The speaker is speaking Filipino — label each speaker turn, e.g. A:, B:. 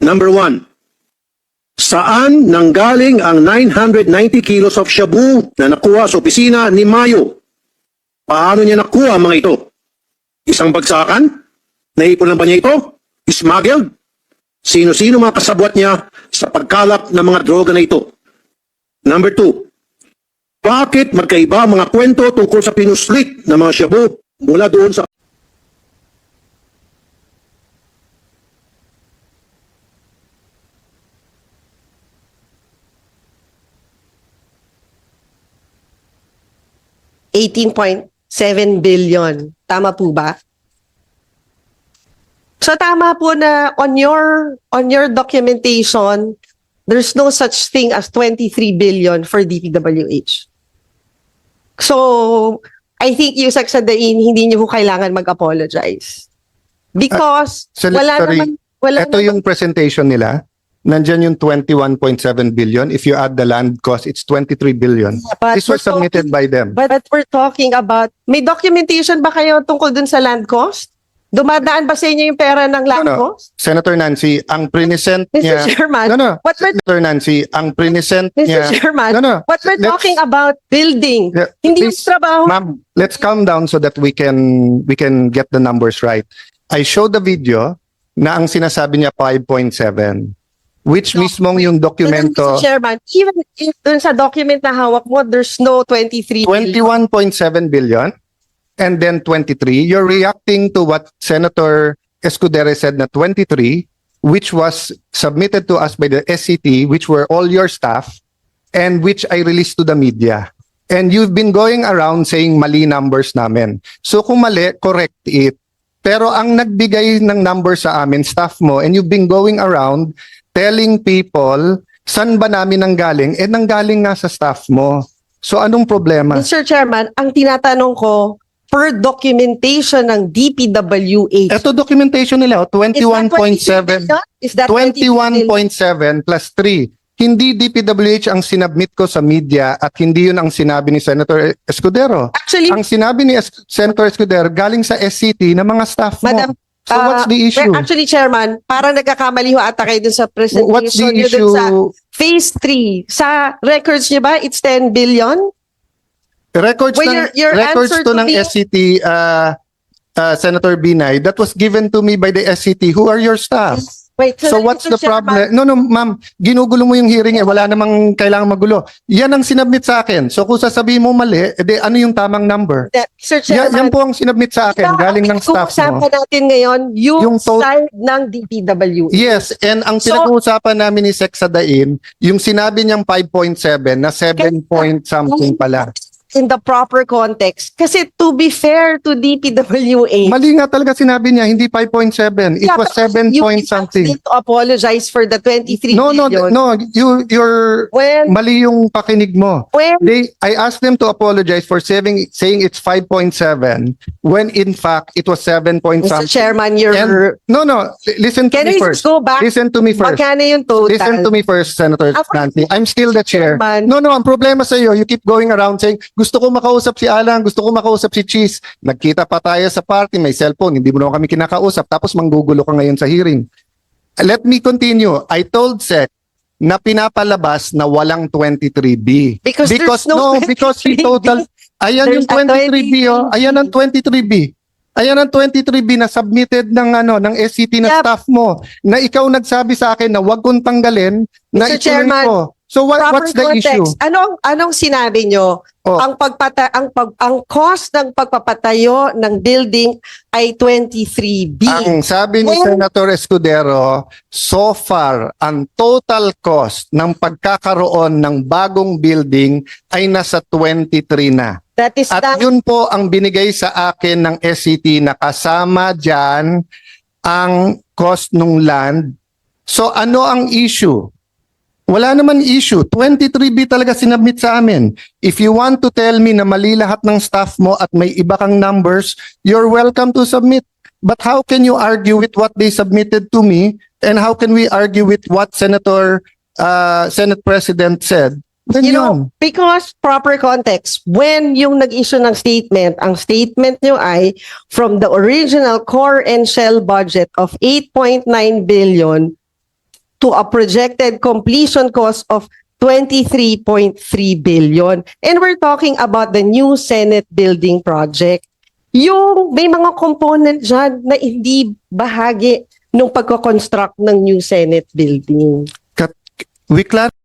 A: Number one, saan nanggaling ang 990 kilos of shabu na nakuha sa opisina ni Mayo? Paano niya nakuha ang mga ito? Isang bagsakan? Naipon lang ba niya ito? Smuggled? Sino-sino mga kasabwat niya sa pagkalap ng mga droga na ito? Number two, bakit magkaiba ang mga kwento tungkol sa pinuslit ng mga shabu mula doon sa
B: 18.7 billion. Tama po ba? So tama po na on your documentation, there's no such thing as 23 billion for DPWH. So I think Yusek Sadain, hindi niyo po kailangan mag-apologize. Because
C: Ito yung presentation nila. Nandyan yung 21.7 billion. If you add the land cost, it's 23 billion.
B: But
C: This was submitted by them.
B: But we're talking about, may documentation ba kayo tungkol dun sa land cost? Dumadaan ba sa inyo yung pera ng land cost?
C: Senator Nancy, ang present
B: Mr.
C: niya...
B: Chairman, what we're,
C: Senator Nancy, ang present
B: Mr.
C: niya...
B: Chairman, what we're talking about building, hindi yung
C: please,
B: trabaho.
C: Ma'am, let's calm down so that we can get the numbers right. I showed the video na ang sinasabi niya 5.7. Which mismong yung dokumento...
B: Mr. Chairman, even if dun sa document na hawak mo, there's no 23 billion.
C: 21.7 billion and then 23. You're reacting to what Senator Escudero said na 23, which was submitted to us by the SCT, which were all your staff, and which I released to the media. And you've been going around saying mali numbers namin. So kung mali, correct it. Pero ang nagbigay ng number sa amin, staff mo, and you've been going around telling people, saan ba namin nanggaling? Eh, nanggaling nga sa staff mo. So, anong problema?
B: Mr. Chairman, ang tinatanong ko, per documentation ng DPWH.
C: Ito documentation nila, 21.7.
B: Is that
C: 21.7 plus 3. Hindi DPWH ang sinubmit ko sa media at hindi yun ang sinabi ni Senator Escudero.
B: Actually,
C: ang sinabi ni Senator Escudero galing sa SCT ng mga staff mo.
B: Madam,
C: so what's the issue?
B: Well, actually, Chairman, parang nagkakamali ho ata kayo dun sa presentation.
C: What's the
B: nyo
C: issue?
B: dun sa Phase 3. Sa records nyo ba, it's 10 billion?
C: Records
B: Well, your
C: records
B: answer
C: to
B: to
C: ng
B: me-
C: SCT, Senator Binay, that was given to me by the SCT. Who are your staff?
B: Wait,
C: So what's
B: Mr.
C: the
B: Chairman,
C: problem? No, ma'am, ginugulo mo yung hearing eh. Wala namang kailangan magulo. Yan ang sinubmit sa akin. So kung sasabihin mo mali, edi ano yung tamang number?
B: Sir
C: Yan
B: Chairman,
C: po ang sinubmit sa akin, galing ng staff
B: Kung
C: mo.
B: usapan natin ngayon, yung
C: Yung
B: side ng DPWH.
C: Yes, and ang
B: So-
C: pinag-uusapan namin ni Sec Sadain, yung sinabi niyang 5.7 na 7 point something pala.
B: In the proper context. Kasi to be fair to DPWH,
C: Mali nga talaga sinabi niya, hindi 5.7. It was 7 point something.
B: You to apologize for the 23
C: No,
B: billion.
C: you're
B: When,
C: mali yung pakinig mo.
B: when,
C: I asked them to apologize for saying it's 5.7 when in fact it was 7 point
B: Mr.
C: something.
B: Chairman, you're...
C: Listen to
B: Can
C: me
B: we
C: first.
B: just go back?
C: Listen to me first.
B: Magkano yung total?
C: Listen to me first, Senator
B: Ako-
C: Nancy. I'm still the chair.
B: Chairman.
C: No, ang problema sa iyo, you keep going around saying, gusto ko makausap si Alan, gusto ko makausap si Cheese. Nagkita pa tayo sa party, may cellphone, hindi mo naman kami kinakausap, tapos manggugulo ka ngayon sa hearing. Let me continue. I told Sec na pinapalabas na walang 23B.
B: Because there's no
C: because he
B: 23B.
C: total, ayan yung
B: There's a
C: 23B, oh. Ayan ang 23B. Ayan ang 23B na submitted ng SCT na
B: Yep.
C: staff mo na ikaw nagsabi sa akin na wag kong tanggalin na
B: Mr.
C: ituloy
B: Chairman,
C: ko. So
B: proper
C: what's the
B: context.
C: issue?
B: Anong sinabi nyo?
C: Oh.
B: Ang cost ng pagpapatayo ng building ay 23B.
C: Ang sabi ni
B: When-
C: Senator Escudero, so far, ang total cost ng pagkakaroon ng bagong building ay nasa 23 na.
B: That is
C: At yun po ang binigay sa akin ng SCT na kasama dyan ang cost ng land. So ano ang issue? Wala naman issue. 23B talaga sinubmit sa amin. If you want to tell me na mali lahat ng staff mo at may iba kang numbers, you're welcome to submit. But how can you argue with what they submitted to me? And how can we argue with what Senate President said? Then
B: You know,
C: yun.
B: because proper context, when yung nag-issue ng statement, ang statement nyo ay from the original core and shell budget of 8.9 billion, to a projected completion cost of 23.3 billion. And we're talking about the new Senate building project. Yung may mga component dyan na hindi bahagi ng pagko-construct ng new Senate building.
C: We clarify